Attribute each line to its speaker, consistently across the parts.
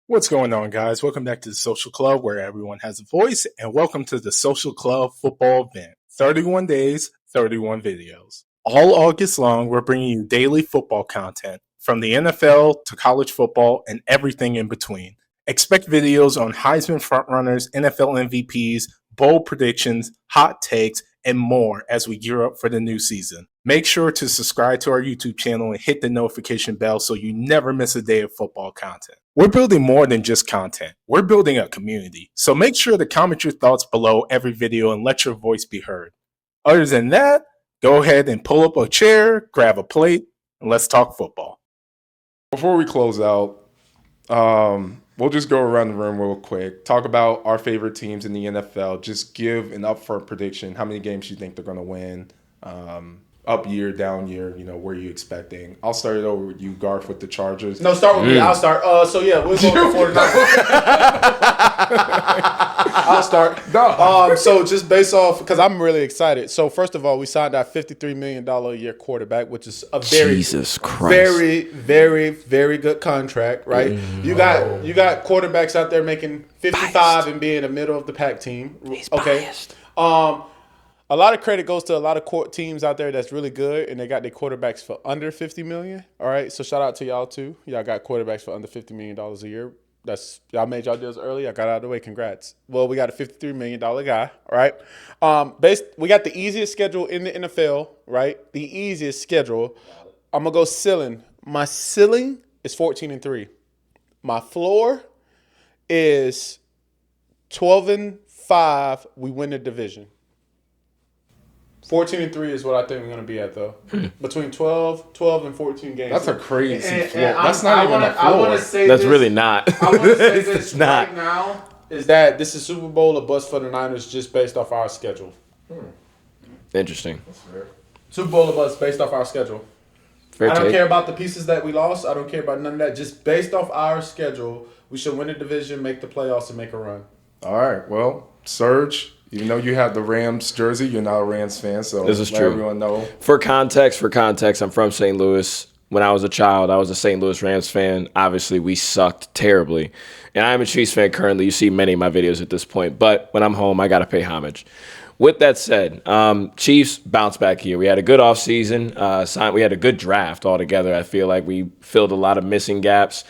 Speaker 1: What's going on, guys? Welcome back to the Social Club, where everyone has a voice, and welcome to the Social Club football event. 31 days, 31 videos. All August long, we're bringing you daily football content, from the NFL to college football and everything in between. Expect videos on Heisman frontrunners, NFL MVPs, bold predictions, hot takes, and more as we gear up for the new season. Make sure to subscribe to our YouTube channel and hit the notification bell so you never miss a day of football content. We're building more than just content. We're building a community. So make sure to comment your thoughts below every video and let your voice be heard. Other than that, go ahead and pull up a chair, grab a plate, and let's talk football.
Speaker 2: Before we close out, we'll just go around the room real quick. Talk about our favorite teams in the NFL. Just give an upfront prediction. How many games you think they're going to win? Up year, down year, where are you expecting? I'll start it over with you, Garth, with the Chargers.
Speaker 3: No, start with me. I'll start. We'll go with the 49ers. I'll start. So just based off, because I'm really excited. So first of all, we signed our $53 million a year quarterback, which is a very, very, very good contract, right? You got quarterbacks out there making 55 and being a middle of the pack team.
Speaker 4: He's
Speaker 3: okay.
Speaker 4: biased.
Speaker 3: A lot of credit goes to a lot of teams out there that's really good, and they got their quarterbacks for under $50 million. All right, so shout out to y'all too. Y'all got quarterbacks for under $50 million a year. Y'all made y'all deals early. I got out of the way. Congrats. Well, we got a $53 million guy. All right. We got the easiest schedule in the NFL. Right, the easiest schedule. I'm gonna go ceiling. My ceiling is 14-3. My floor is 12-5. We win the division. 14-3 is what I think we're going to be at, though. Between 12 and 14 games.
Speaker 2: That's a crazy floor.
Speaker 3: And
Speaker 2: That's not even a floor.
Speaker 3: I want to say
Speaker 4: That's really not.
Speaker 3: I want to say this
Speaker 4: It's not.
Speaker 3: right now is that this is Super Bowl or bust for the Niners just based off our schedule.
Speaker 4: Interesting.
Speaker 3: Super Bowl or bust based off our schedule.
Speaker 4: Fair
Speaker 3: I don't
Speaker 4: take.
Speaker 3: care about the pieces that we lost. I don't care about none of that. Just based off our schedule, we should win the division, make the playoffs, and make a run.
Speaker 2: All right. Well, Serge, even though you have the Rams jersey, you're not a Rams fan, so
Speaker 4: This is
Speaker 2: let
Speaker 4: true.
Speaker 2: everyone know.
Speaker 4: For context, I'm from St. Louis. When I was a child, I was a St. Louis Rams fan. Obviously, we sucked terribly. And I'm a Chiefs fan currently. You see many of my videos at this point. But when I'm home, I got to pay homage. With that said, Chiefs bounce back here. We had a good offseason. We had a good draft altogether. I feel like we filled a lot of missing gaps.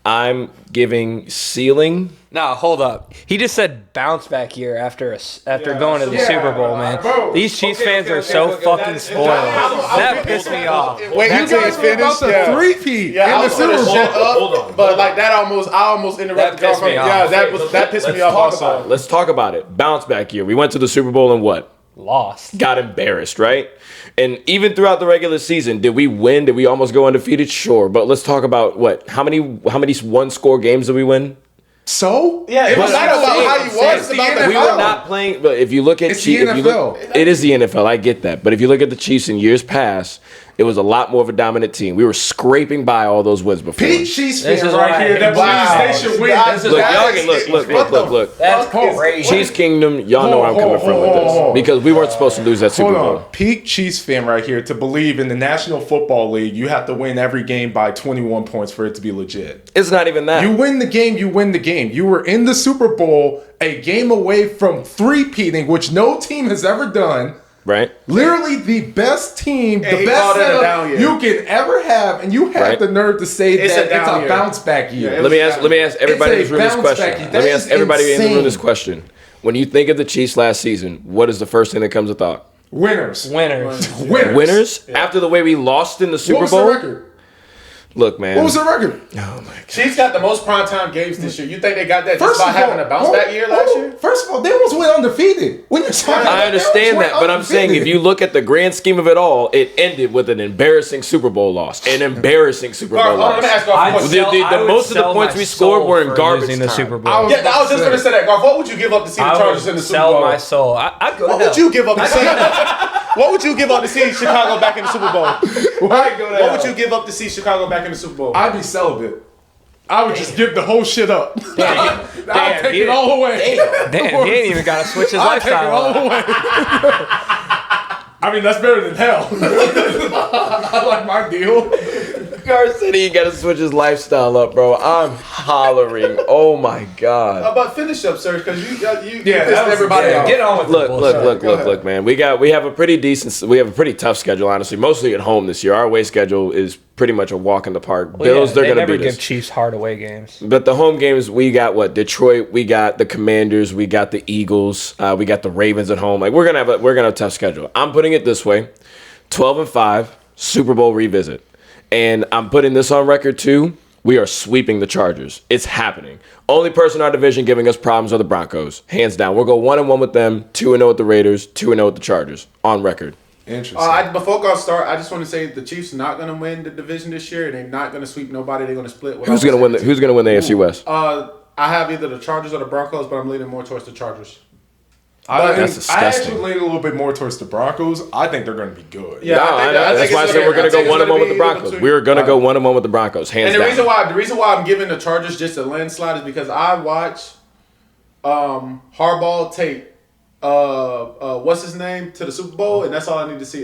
Speaker 4: I'm giving ceiling.
Speaker 5: No, hold up. He just said bounce back here after going to the Super Bowl, man.
Speaker 3: bro.
Speaker 5: These Chiefs fans are so fucking spoiled. That pissed me off.
Speaker 3: Wait, you guys
Speaker 2: About the three-peat in the Super Bowl.
Speaker 3: Hold on. But like that I almost interrupted.
Speaker 5: That pissed me off.
Speaker 3: Yeah, that pissed me off also.
Speaker 4: Let's talk about it. Bounce back year. We went to the Super Bowl and what?
Speaker 5: Lost.
Speaker 4: Got embarrassed, right? And even throughout the regular season, did we win? Did we almost go undefeated? Sure. But let's talk about how many one-score games did we win?
Speaker 2: So?
Speaker 3: Yeah, it's not about how you won. It's about the
Speaker 4: We were not playing, but if you look at
Speaker 2: It's the NFL.
Speaker 4: it is the NFL. I get that, but if you look at the Chiefs in years past, it was a lot more of a dominant team. We were scraping by all those wins before.
Speaker 2: Pete Chiefs
Speaker 5: This
Speaker 2: fan
Speaker 5: is
Speaker 2: right
Speaker 5: why I
Speaker 2: here.
Speaker 5: hate
Speaker 2: That
Speaker 3: Wow.
Speaker 2: believes they should win.
Speaker 3: That is-
Speaker 4: Look, y'all can look.
Speaker 5: That's crazy.
Speaker 4: Chiefs Kingdom, y'all know where I'm coming from with this because we weren't supposed to lose that Super
Speaker 2: Hold
Speaker 4: Bowl.
Speaker 2: on. Peak Chiefs fan right here. To believe in the National Football League, you have to win every game by 21 points for it to be legit.
Speaker 4: It's not even that.
Speaker 2: You win the game, you win the game. You were in the Super Bowl, a game away from three-peating, which no team has ever done.
Speaker 4: Right?
Speaker 2: Literally the best team,
Speaker 3: And
Speaker 2: the
Speaker 3: he
Speaker 2: best
Speaker 3: called it a
Speaker 2: setup
Speaker 3: down year.
Speaker 2: you can ever have, and you have
Speaker 4: Right.
Speaker 2: the nerve to say
Speaker 3: It's
Speaker 2: that
Speaker 3: a down
Speaker 2: it's a
Speaker 3: year.
Speaker 2: bounce back year.
Speaker 3: Yeah,
Speaker 4: Let me ask everybody in
Speaker 2: It's
Speaker 4: this room
Speaker 2: a
Speaker 4: this
Speaker 2: bounce
Speaker 4: question.
Speaker 2: back.
Speaker 4: Let
Speaker 2: That
Speaker 4: me
Speaker 2: is
Speaker 4: ask everybody in the room
Speaker 2: insane.
Speaker 4: this question. When you think of the Chiefs last season, what is the first thing that comes to thought?
Speaker 2: Winners.
Speaker 5: Winners.
Speaker 2: Winners.
Speaker 4: Winners? After the way we lost in the Super
Speaker 2: What was
Speaker 4: Bowl?
Speaker 2: the record?
Speaker 4: Look, man.
Speaker 2: What was the record?
Speaker 4: Oh, my God.
Speaker 3: Chiefs got the most primetime games this year. You think they got that
Speaker 2: First
Speaker 3: just by
Speaker 2: of all,
Speaker 3: having a bounce back year last year?
Speaker 2: First of all, they almost went undefeated. When you're talking
Speaker 4: I understand that, but I'm saying if you look at the grand scheme of it all, it ended with an embarrassing Super Bowl loss. An embarrassing Super Bowl
Speaker 3: Hold on,
Speaker 4: loss.
Speaker 3: let me ask Garth a question.
Speaker 4: The most of the points we scored were in garbage
Speaker 5: losing the
Speaker 4: time.
Speaker 5: Super Bowl.
Speaker 2: I was-
Speaker 3: Yeah, I was just going to say that, Garth. What would you give up to see the
Speaker 5: I
Speaker 3: Chargers
Speaker 5: would
Speaker 3: in the Super
Speaker 5: sell
Speaker 3: Bowl?
Speaker 5: my soul. I'd go to
Speaker 3: What
Speaker 5: hell.
Speaker 3: would you give up to see? What would you give up to see Chicago back in the Super Bowl? What would you give up to see Chicago back in the Super Bowl?
Speaker 2: I'd be celibate. I would just give the whole shit up. I'd take
Speaker 5: he-
Speaker 2: it all away.
Speaker 5: Damn, he ain't even got to switch his
Speaker 2: I'd take it all
Speaker 5: lifestyle.
Speaker 2: away. I mean, that's better than hell. I like my deal.
Speaker 4: Gar said he got to switch his lifestyle up, bro. I'm hollering. Oh my god.
Speaker 3: But finish up, sir, because you
Speaker 2: that
Speaker 3: pissed
Speaker 2: was-
Speaker 3: everybody off.
Speaker 5: Get on with
Speaker 4: Look,
Speaker 5: the
Speaker 4: look,
Speaker 5: bullshit.
Speaker 4: look, look, man. We have a pretty tough schedule, honestly. Mostly at home this year. Our away schedule is pretty much a walk in the park.
Speaker 5: Well,
Speaker 4: Bills,
Speaker 5: yeah,
Speaker 4: they're
Speaker 5: they
Speaker 4: gonna
Speaker 5: never
Speaker 4: beat
Speaker 5: give
Speaker 4: us.
Speaker 5: Chiefs hard away games.
Speaker 4: But the home games, we got what? Detroit, we got the Commanders, we got the Eagles, we got the Ravens at home. Like we're gonna have a tough schedule. I'm putting it this way: 12-5, Super Bowl revisit, and I'm putting this on record too. We are sweeping the Chargers. It's happening. Only person in our division giving us problems are the Broncos, hands down. We'll go 1-1 with them, 2-0 with the Raiders, 2-0 with the Chargers, on record.
Speaker 2: Interesting.
Speaker 3: Before I start, I just want to say the Chiefs are not going to win the division this year. They're not going to sweep nobody. They're going to split.
Speaker 4: Who's gonna win? Who's gonna win the AFC West?
Speaker 3: I have either the Chargers or the Broncos, but I'm leaning more towards the Chargers.
Speaker 4: That's
Speaker 2: I
Speaker 4: disgusting.
Speaker 2: actually lean a little bit more towards the Broncos. I think they're going to be good.
Speaker 3: Yeah,
Speaker 4: No,
Speaker 3: I think
Speaker 4: that's
Speaker 3: it's
Speaker 4: why I said
Speaker 3: gonna-
Speaker 4: we're gonna
Speaker 3: I think
Speaker 4: go
Speaker 3: it's
Speaker 4: 1-1 with the
Speaker 3: be
Speaker 4: Broncos.
Speaker 3: between-
Speaker 4: We were gonna go 1-1 with the Broncos, hands
Speaker 3: And the
Speaker 4: down.
Speaker 3: reason why I'm giving the Chargers just a landslide is because I watch Harbaugh take what's his name to the Super Bowl, and that's all I need to see.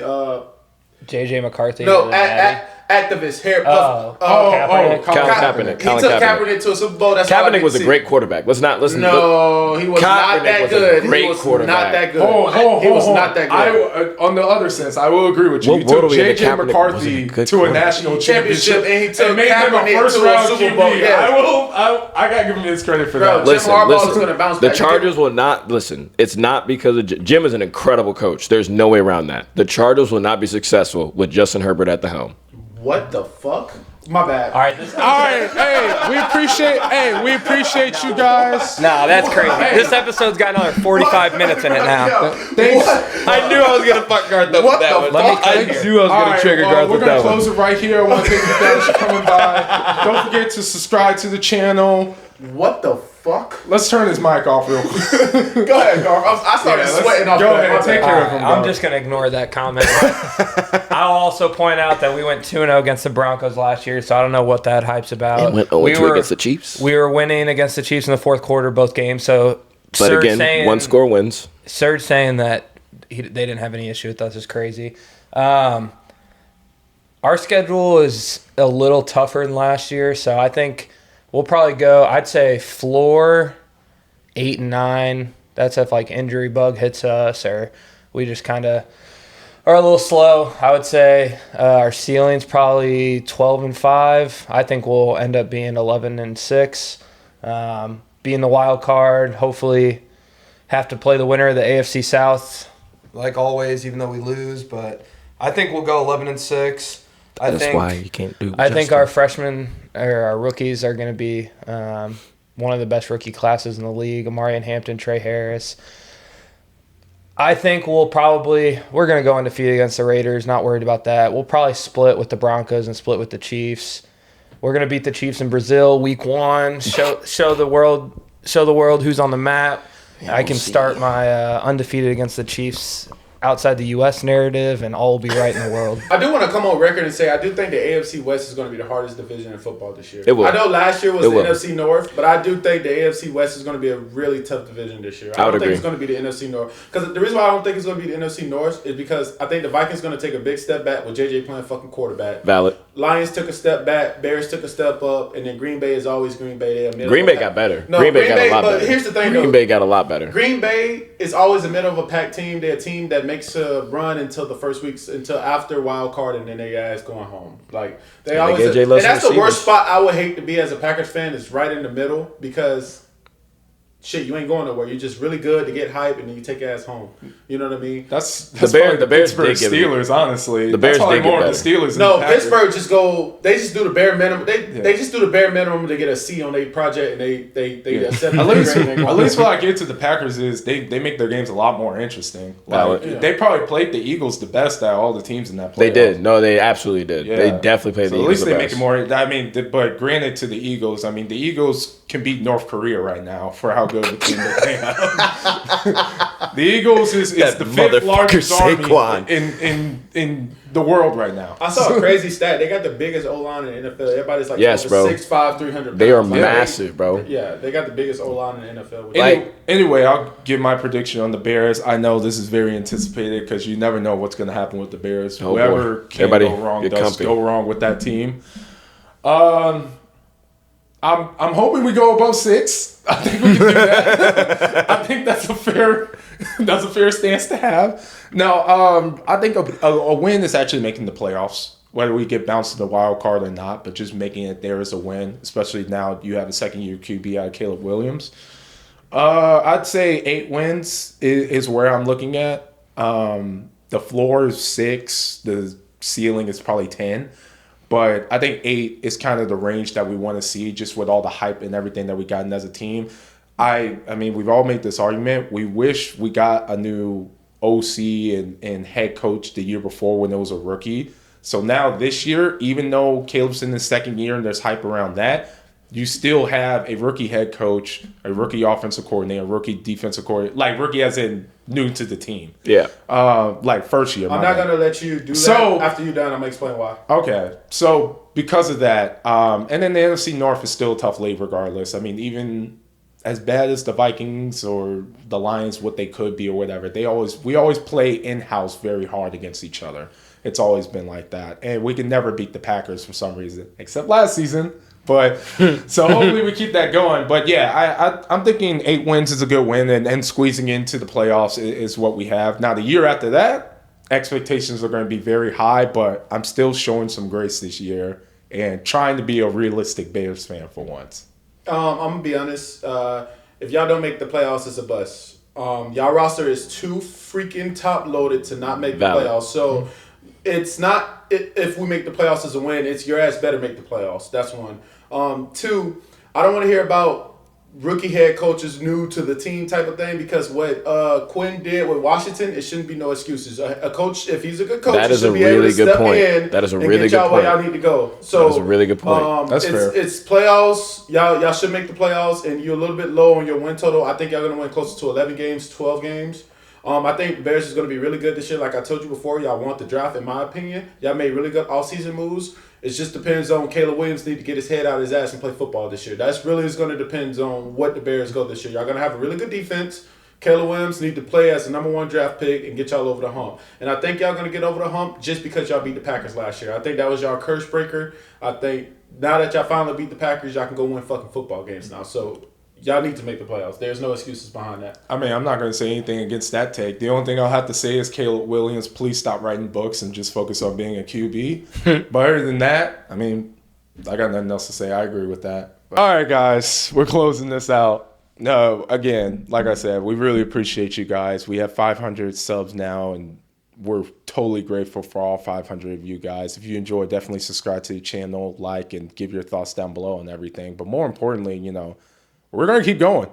Speaker 5: JJ McCarthy.
Speaker 3: No,
Speaker 5: or Natty.
Speaker 3: activist hair puff.
Speaker 5: Kaepernick.
Speaker 4: Colin Kaepernick.
Speaker 3: He
Speaker 4: Colin
Speaker 3: took
Speaker 4: Kaepernick.
Speaker 3: Kaepernick to a Super Bowl. That's all I
Speaker 4: Kaepernick
Speaker 3: need
Speaker 4: was
Speaker 3: to
Speaker 4: a
Speaker 3: see.
Speaker 4: great quarterback. Let's not listen.
Speaker 3: No, he was not
Speaker 4: Kaepernick
Speaker 3: that
Speaker 4: was a
Speaker 3: good.
Speaker 4: great
Speaker 3: He was
Speaker 4: quarterback.
Speaker 3: not that good.
Speaker 2: He
Speaker 3: He was not that good.
Speaker 2: On the other sense, I will agree with you.
Speaker 4: What
Speaker 2: He took
Speaker 4: world are we in?
Speaker 2: J.J.
Speaker 4: Kaepernick
Speaker 2: McCarthy
Speaker 4: wasn't a good
Speaker 2: to a
Speaker 4: quarterback.
Speaker 2: national
Speaker 3: Championship,
Speaker 2: championship
Speaker 3: and he took
Speaker 2: made him a
Speaker 3: Kaepernick
Speaker 2: first
Speaker 3: to a
Speaker 2: round
Speaker 3: Super
Speaker 2: QB.
Speaker 3: Bowl, yeah.
Speaker 2: I gotta give him his credit for
Speaker 3: Bro,
Speaker 2: that.
Speaker 3: Jim
Speaker 4: Listen,
Speaker 3: Harbaugh is gonna bounce
Speaker 4: the
Speaker 3: back.
Speaker 4: Chargers will not listen. It's not because of Jim is an incredible coach. There's no way around that. The Chargers will not be successful with Justin Herbert at the helm.
Speaker 3: What the fuck? My bad.
Speaker 5: All right, this
Speaker 2: All right, we appreciate you guys.
Speaker 5: Nah, that's crazy. This episode's got another 45 minutes in it now.
Speaker 2: Thanks.
Speaker 4: I knew I was gonna fuck Garth up
Speaker 3: What
Speaker 4: with that
Speaker 3: the
Speaker 4: one.
Speaker 3: fuck?
Speaker 5: Let me cut here.
Speaker 4: knew I was
Speaker 2: All right,
Speaker 4: Garth
Speaker 2: we're gonna close it right here. I want to thank you guys for coming by. Don't forget to subscribe to the channel.
Speaker 3: What the fuck?
Speaker 2: Let's turn his mic off real quick.
Speaker 3: Go ahead, Garth. I started sweating off.
Speaker 2: Go
Speaker 3: that.
Speaker 2: ahead,
Speaker 3: My
Speaker 2: take
Speaker 3: bad.
Speaker 2: care of him.
Speaker 5: I'm
Speaker 2: bro.
Speaker 5: just going to ignore that comment. I'll also point out that we went 2-0 against the Broncos last year, so I don't know what that hype's about.
Speaker 4: And went 0-2 against the Chiefs.
Speaker 5: We were winning against the Chiefs in the fourth quarter, both games. So,
Speaker 4: But again, one score wins.
Speaker 5: Serge saying that they didn't have any issue with us is crazy. Our schedule is a little tougher than last year, so I think we'll probably go, I'd say floor 8-9. That's if like injury bug hits us or we just kind of are a little slow. I would say our ceiling's probably 12-5. I think we'll end up being 11-6. Being the wild card, hopefully have to play the winner of the AFC South like always, even though we lose. But I think we'll go 11-6.
Speaker 4: That's why you can't do.
Speaker 5: I think our freshmen or our rookies are going to be one of the best rookie classes in the league. Amarian Hampton, Trey Harris. I think we're going to go undefeated against the Raiders. Not worried about that. We'll probably split with the Broncos and split with the Chiefs. We're going to beat the Chiefs in Brazil week 1. Show the world who's on the map. I can start my undefeated against the Chiefs outside the U.S. narrative, and all will be right in the world.
Speaker 3: I do want to come on record and say I do think the AFC West is going to be the hardest division in football this year.
Speaker 4: It will.
Speaker 3: I know last year was
Speaker 4: It
Speaker 3: the
Speaker 4: will.
Speaker 3: NFC North, but I do think the AFC West is going to be a really tough division this year.
Speaker 4: I would
Speaker 3: don't think
Speaker 4: agree.
Speaker 3: it's going to be the NFC North. Because the reason why I don't think it's going to be the NFC North is because I think the Vikings going to take a big step back with JJ playing fucking quarterback.
Speaker 4: Valid.
Speaker 3: Lions took a step back, Bears took a step up, and then Green Bay is always Green Bay. They're middle
Speaker 4: Green
Speaker 3: of
Speaker 4: Bay
Speaker 3: a pack.
Speaker 4: got better.
Speaker 3: No,
Speaker 4: Green Bay got a lot
Speaker 3: but
Speaker 4: better.
Speaker 3: here's the thing,
Speaker 4: Green
Speaker 3: though.
Speaker 4: Bay got a lot better.
Speaker 3: Green Bay is always the middle of a pack team. They're a team that makes a run until the first weeks, until after wild card, and then they guys going home. Like they always,
Speaker 4: get Jay
Speaker 3: and
Speaker 4: Lutz
Speaker 3: that's the worst
Speaker 4: receivers.
Speaker 3: spot I would hate to be as a Packers fan is right in the middle because shit, you ain't going nowhere. You're just really good to get hype, and then you take your ass home. You know what I mean?
Speaker 2: That's
Speaker 4: Bears-
Speaker 2: probably
Speaker 4: the Bears
Speaker 2: Pittsburgh
Speaker 4: did give it-
Speaker 2: Steelers, honestly.
Speaker 4: the Bears
Speaker 2: That's probably
Speaker 4: did get
Speaker 2: more of the
Speaker 4: better.
Speaker 2: Steelers. than
Speaker 3: No,
Speaker 2: the Packers.
Speaker 3: Pittsburgh they just do the bare minimum. They just do the bare minimum to get a C on their project, and they accept
Speaker 2: At
Speaker 3: the
Speaker 2: least,
Speaker 3: grade and they go
Speaker 2: at least
Speaker 3: home.
Speaker 2: what I get to the Packers is they make their games a lot more interesting. Like
Speaker 4: Valid.
Speaker 2: they probably played the Eagles the best out of all the teams in that playoff.
Speaker 4: They did. No, they absolutely did.
Speaker 2: Yeah.
Speaker 4: They definitely played
Speaker 2: So
Speaker 4: the
Speaker 2: at
Speaker 4: Eagles
Speaker 2: least
Speaker 4: the
Speaker 2: they
Speaker 4: best.
Speaker 2: make it more. I mean, but granted to the Eagles, I mean the Eagles can beat North Korea right now for how good of a team that they have. The Eagles is
Speaker 4: That
Speaker 2: the fifth
Speaker 4: motherfucker
Speaker 2: largest
Speaker 4: Saquon.
Speaker 2: army in the world right now.
Speaker 3: I saw a crazy stat. They got the biggest O line in the NFL. Everybody's like
Speaker 4: Yes, bro.
Speaker 3: 6'5", 300
Speaker 4: They are
Speaker 3: pounds. Like,
Speaker 4: massive, bro.
Speaker 3: Yeah, they got the biggest O line in the NFL. Which
Speaker 2: Anyway, I'll give my prediction on the Bears. I know this is very anticipated because you never know what's going to happen with the Bears.
Speaker 4: Oh,
Speaker 2: Whoever
Speaker 4: boy.
Speaker 2: can
Speaker 4: Everybody
Speaker 2: go wrong
Speaker 4: get
Speaker 2: does
Speaker 4: comfy.
Speaker 2: go wrong with that team. I'm hoping we go above 6. I think we can do that. I think that's a fair stance to have. No, I think a win is actually making the playoffs. Whether we get bounced to the wild card or not, but just making it there is a win. Especially now you have a second-year QB out of Caleb Williams. I'd say 8 wins is where I'm looking at. The floor is 6. The ceiling is probably 10. But I think 8 is kind of the range that we want to see, just with all the hype and everything that we gotten as a team. I mean, we've all made this argument. We wish we got a new OC and head coach the year before when it was a rookie. So now this year, even though Caleb's in his second year and there's hype around that, you still have a rookie head coach, a rookie offensive coordinator, a rookie defensive coordinator, like rookie as in new to the team.
Speaker 4: Yeah.
Speaker 2: Like first year.
Speaker 3: I'm not going to let you do that. After you're done, I'm going to explain why.
Speaker 2: Okay. So because of that, and then the NFC North is still a tough league regardless. I mean, even as bad as the Vikings or the Lions, what they could be or whatever, we always play in-house very hard against each other. It's always been like that. And we can never beat the Packers for some reason, except last season. But so hopefully we keep that going. But yeah, I'm thinking 8 wins is a good win, and squeezing into the playoffs is what we have. Now the year after that, expectations are going to be very high, but I'm still showing some grace this year and trying to be a realistic Bears fan for once.
Speaker 3: I'm going to be honest. If y'all don't make the playoffs, it's a bust. Y'all roster is too freaking top loaded to not make the playoffs. So it's not if we make the playoffs as a win, it's your ass better make the playoffs. That's one. 2, I don't want to hear about rookie head coaches new to the team type of thing, because what Quinn did with Washington, it shouldn't be no excuses. A coach, if he's a good coach,
Speaker 4: that is
Speaker 3: should
Speaker 4: a
Speaker 3: be able
Speaker 4: really
Speaker 3: to
Speaker 4: good
Speaker 3: step
Speaker 4: point.
Speaker 3: in
Speaker 4: That is a
Speaker 3: and
Speaker 4: really
Speaker 3: get
Speaker 4: good
Speaker 3: y'all
Speaker 4: point.
Speaker 3: where y'all need to go. So
Speaker 4: that is a really good point.
Speaker 2: That's fair.
Speaker 3: It's playoffs. Y'all should make the playoffs, and you're a little bit low on your win total. I think y'all gonna win closer to 11 games, 12 games. I think Bears is going to be really good this year. Like I told you before, y'all want the draft, in my opinion. Y'all made really good offseason moves. It just depends on Caleb Williams need to get his head out of his ass and play football this year. That's really is going to depend on what the Bears go this year. Y'all going to have a really good defense. Caleb Williams need to play as the number 1 draft pick and get y'all over the hump. And I think y'all going to get over the hump just because y'all beat the Packers last year. I think that was y'all curse breaker. I think now that y'all finally beat the Packers, y'all can go win fucking football games now. So y'all need to make the playoffs. There's no excuses behind that.
Speaker 2: I mean, I'm not going to say anything against that take. The only thing I'll have to say is Caleb Williams, please stop writing books and just focus on being a QB. But other than that, I mean, I got nothing else to say. I agree with that. All right, guys, we're closing this out. No, again, like I said, we really appreciate you guys. We have 500 subs now, and we're totally grateful for all 500 of you guys. If you enjoy, definitely subscribe to the channel, like, and give your thoughts down below and everything. But more importantly, we're going to keep going.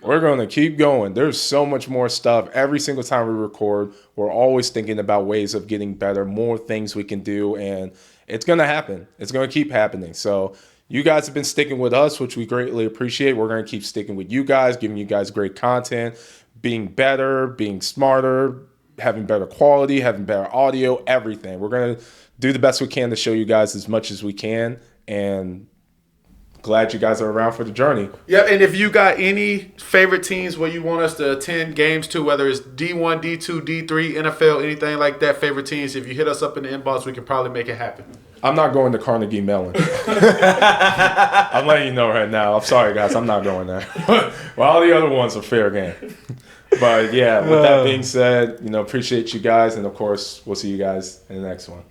Speaker 2: We're going to keep going. There's so much more stuff. Every single time we record, we're always thinking about ways of getting better, more things we can do, and it's going to happen. It's going to keep happening. So you guys have been sticking with us, which we greatly appreciate. We're going to keep sticking with you guys, giving you guys great content, being better, being smarter, having better quality, having better audio, everything. We're going to do the best we can to show you guys as much as we can, and glad you guys are around for the journey.
Speaker 3: Yep, and if you got any favorite teams where you want us to attend games to, whether it's D1, D2, D3, NFL, anything like that, favorite teams, if you hit us up in the inbox, we can probably make it happen.
Speaker 2: I'm not going to Carnegie Mellon. I'm letting you know right now. I'm sorry, guys. I'm not going there. Well, all the other ones are fair game. But, yeah, with that being said, appreciate you guys. And, of course, we'll see you guys in the next one.